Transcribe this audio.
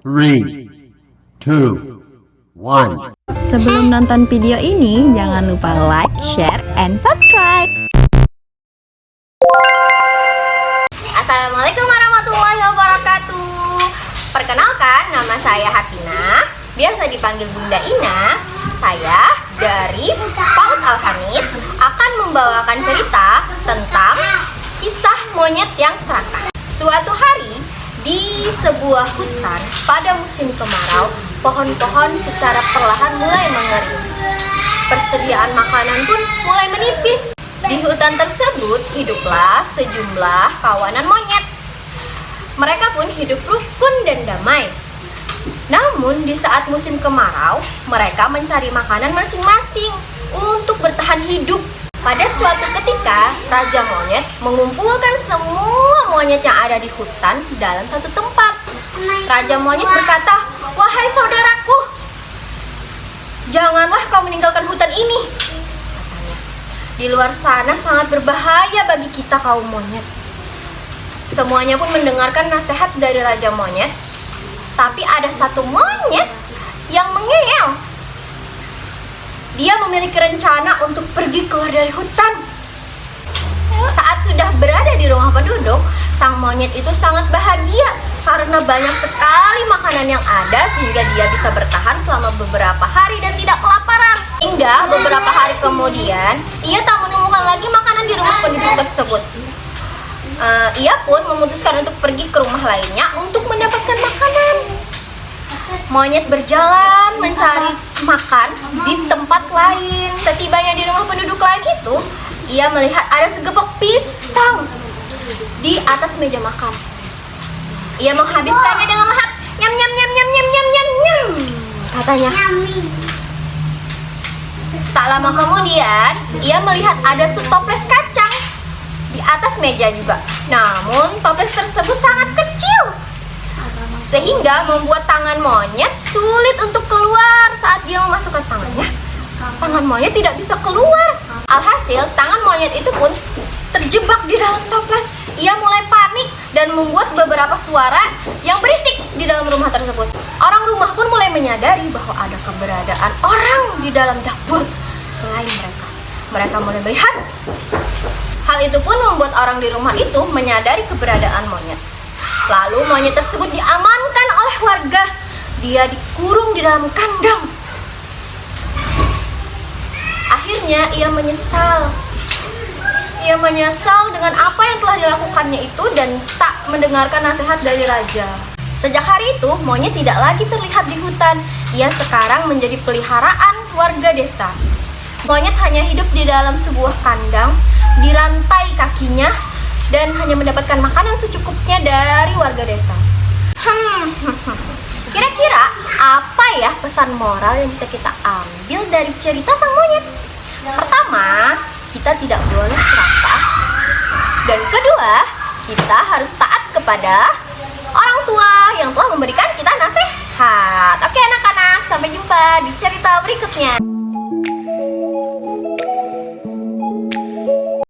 Three, two, one. Sebelum nonton video ini, jangan lupa like, share, and subscribe. Assalamualaikum warahmatullahi wabarakatuh. Perkenalkan, nama saya Hatina, biasa dipanggil Bunda Ina. Saya dari PAUD Al-Hamid akan membawakan cerita tentang kisah monyet yang serakah. Suatu hari di sebuah hutan pada musim kemarau, pohon-pohon secara perlahan mulai mengering. Persediaan makanan pun mulai menipis. Di hutan tersebut hiduplah sejumlah kawanan monyet. Mereka pun hidup rukun dan damai. Namun di saat musim kemarau, mereka mencari makanan masing-masing untuk bertahan hidup. Pada suatu ketika, Raja Monyet mengumpulkan semua monyet yang ada di hutan dalam satu tempat. Raja Monyet berkata, "Wahai saudaraku, janganlah kau meninggalkan hutan ini," katanya. "Di luar sana sangat berbahaya bagi kita kaum monyet." Semuanya pun mendengarkan nasihat dari Raja Monyet. Tapi ada satu monyet yang mengeyel. Dia memiliki rencana untuk pergi keluar dari hutan. Saat sudah berada di rumah penduduk, sang monyet itu sangat bahagia karena banyak sekali makanan yang ada sehingga dia bisa bertahan selama beberapa hari dan tidak kelaparan. Hingga beberapa hari kemudian, ia tak menemukan lagi makanan di rumah penduduk tersebut. Ia pun memutuskan untuk pergi ke rumah lainnya untuk mendapatkan makanan. Monyet berjalan mencari makan di tempat lain. Setibanya di rumah penduduk lain itu, ia melihat ada segepok pisang di atas meja makan. Ia menghabiskannya dengan lahap. "Nyam nyam nyam nyam nyam nyam nyam nyam," katanya. Tak lama kemudian, ia melihat ada setoples kacang di atas meja juga. Namun toples tersebut sangat kecil, sehingga membuat tangan monyet sulit untuk keluar. Saat dia memasukkan tangannya, tangan monyet tidak bisa keluar. Alhasil, tangan monyet itu pun terjebak di dalam toples. Ia mulai panik dan membuat beberapa suara yang berisik di dalam rumah tersebut. Orang rumah pun mulai menyadari bahwa ada keberadaan orang di dalam dapur selain mereka. Mereka mulai melihat. Hal itu pun membuat orang di rumah itu menyadari keberadaan monyet. Lalu monyet tersebut diamankan oleh warga. Dia dikurung di dalam kandang. Akhirnya ia menyesal. Ia menyesal dengan apa yang telah dilakukannya itu dan tak mendengarkan nasihat dari raja. Sejak hari itu, monyet tidak lagi terlihat di hutan. Ia sekarang menjadi peliharaan warga desa. Monyet hanya hidup di dalam sebuah kandang, dirantai kakinya, dan hanya mendapatkan makanan secukupnya dari warga desa. Kira-kira apa ya pesan moral yang bisa kita ambil dari cerita sang monyet? Pertama, kita tidak boleh serakah. Dan kedua, kita harus taat kepada orang tua yang telah memberikan kita nasihat. Oke anak-anak, sampai jumpa di cerita berikutnya.